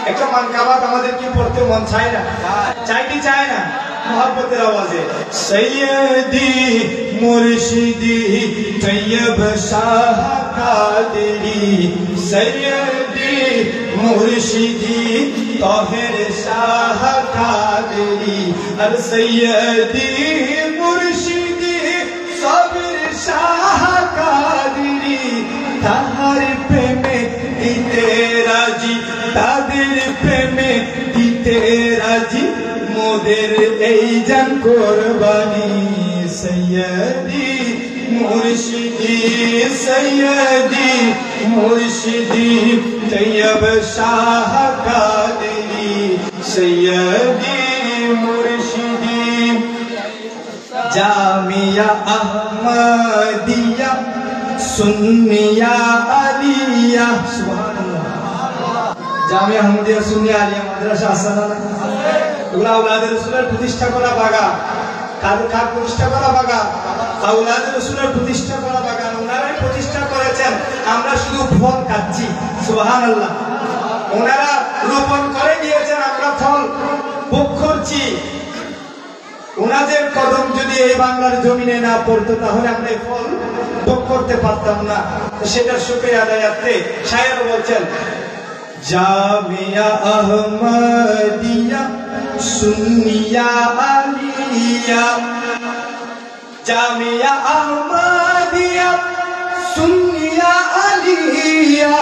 একটা মানকাবাত আমাদের কি পড়তে মন চায় না? চাই কি চায় না? মোহাব্বতের আওয়াজে সৈয়দি মুর্শিদি তৈয়ব শাহ কাদেরি, সৈয়দি মুর্শিদি তাহের শাহ কাদেরি, আর সৈয়দি মুর্শিদি সাবির শাহ কাদেরি, তাহার প্রেমে দিতে রাজি, তাদের প্রেমে দিতে রাজি, মোদের এই জান কোরবানি। সৈয়দি মুর্শিদি সৈয়দি মুর্শিদি তৈয়ব শাহ কাদেরি, সৈয়দি মুর্শিদি জামিয়া আহমদিয়া সুন্নিয়া আলিয়া। সুবহানাল্লাহ। জামিয়া আহমদিয়া সুন্নিয়া আলিয়া মাদ্রাসা আছে না? এগুলো আওলাদে রাসূলের প্রতিষ্ঠা করা বাগান। কার প্রতিষ্ঠা করা বাগান? আওলাদে রাসূলের প্রতিষ্ঠা করা বাগান। ওনারাই প্রতিষ্ঠা করেছেন, আমরা শুধু ফল খাচ্ছি। সুবহানাল্লাহ। ওনারা রোপণ করে দিয়েছেন, আমরা ফল ভোগ করছি। ওনাদের কদম যদি এই বাংলার জমিনে না পড়তো তাহলে আমরা এই ফল ভোগ করতে পারতাম না। সেটার শুকরিয়া আদায়ার্থে শায়ের বলছেন জামিয়া আহমদিয়া সুন্নিয়া আলিয়া, জামিয়া আহমদিয়া সুন্নিয়া আলিয়া,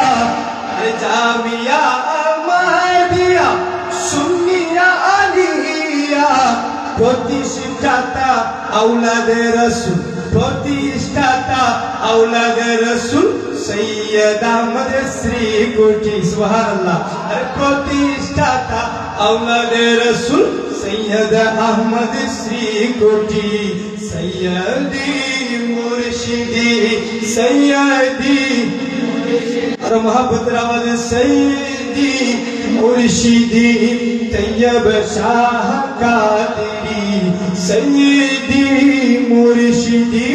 জামিয়া আহমদিয়া সুন্নিয়া আলিয়া, প্রতিষ্ঠাতা আওলাদে রাসূল, প্রতিষ্ঠাতা আওলাদে রাসূল সৈয়দ আহমদ শ্রীকুটি। সুবহানাল্লাহ। আর প্রতিষ্ঠাতা আওলাদে রাসূল সৈয়দ আহমদ শ্রীকুটি, সৈয়দি মুর্শিদি সৈয়দি, আর মোহাব্বতের আওয়াজে সৈয়দি মুর্শিদি তৈয়ব শাহ কাদেরি, সৈয়দি মুর্শিদি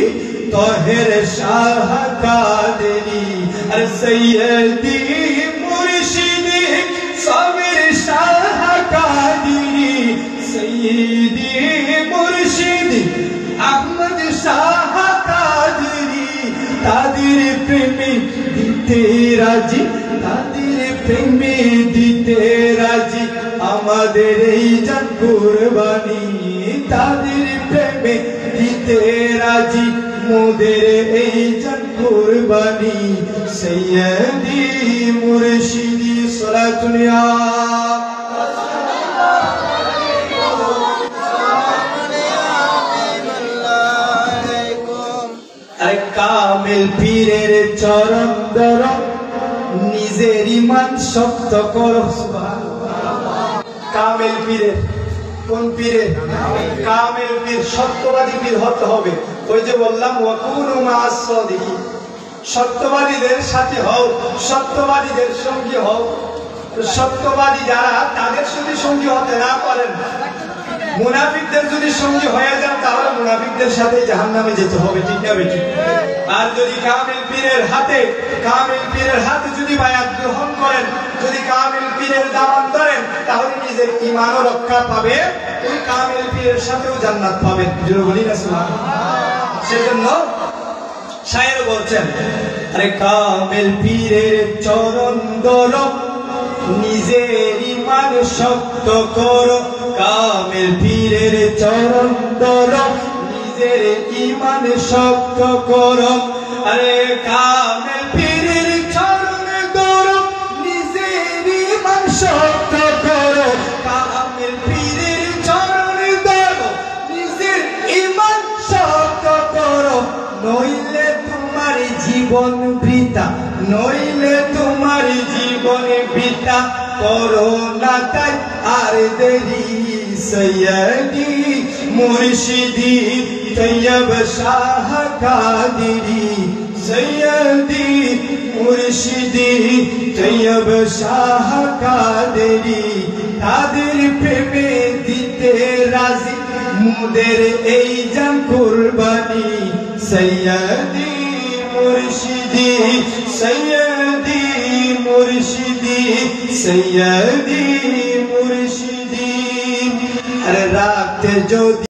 তাহের শাহ কাদেরি, আর সৈয়দি মুর্শিদি সাবির শাহ কাদেরি, সৈয়দি মুর্শিদি আহমদ শাহ কাদেরি, তাদের প্রেমে দিতে রাজি, তাদের প্রেমে দিতে রাজি, আমাদের এই জান কুরবানি, তাদের প্রেমে দিতে রাজি, মোদের এই জান কুরবানি। সৈয়দি মুর্শিদি সালাতুন ইয়া আরে কামিল পীরের চরণ ধর, নিজের ঈমান শক্ত কর। সুবহানাল্লাহ। কামিল পীরের, কোন পীরের? কামিল পীর, সত্যবাদী পীর হতে হবে। ওই যে বললাম ওয়াকুনু মা'আস সাদিকিন, সত্যবাদীদের সাথে হও, সত্যবাদীদের সঙ্গী হও। সত্যবাদী যারা, তাদের যদি সঙ্গী হতে না পারেন, মুনাফিকদের যদি সঙ্গী হয়ে যান তাহলে মুনাফিকদের সাথে জাহান্নামে যেতে হবে। ঠিক না বেটি? আর যদি কামিল পীরের হাতে যদি বায়াত গ্রহণ করেন, যদি কামিল পীরের দামান ধরেন, তাহলে নিজের ঈমানও রক্ষা পাবে, ওই কামিল পীরের সাথেও জান্নাত পাবেন। জোরে বলি না সুবহানাল্লাহ। সেজন্য শায়ের বলছেন আরে কামিল পীরের চরণ ধর, নিজের ঈমান শক্ত করো, কামিল পীরের চরণ ধর, নিজের ঈমান শক্ত করো, আরে কামিল পীরের চরণ ধর, নিজের ঈমান শক্ত করো, কামিল পীরের চরণ ধর, নিজের ঈমান শক্ত করো, নইলে তোমার জীবন বৃথা, নইলে তোমার জীবন বৃথা, করো না তাই আর দেরি। সৈয়দি মুর্শিদি তৈয়ব শাহ কাদেরি, সৈয়দি মুর্শিদি তৈয়ব শাহ কাদেরি, তাদের প্রেমে দিতে রাজি, মোদের এই জান কুরবানি। সৈয়দি মুর্শিদি সৈয়দি মুর্শিদি সৈয়দি মুর্শিদি। আরে রাখতে যদি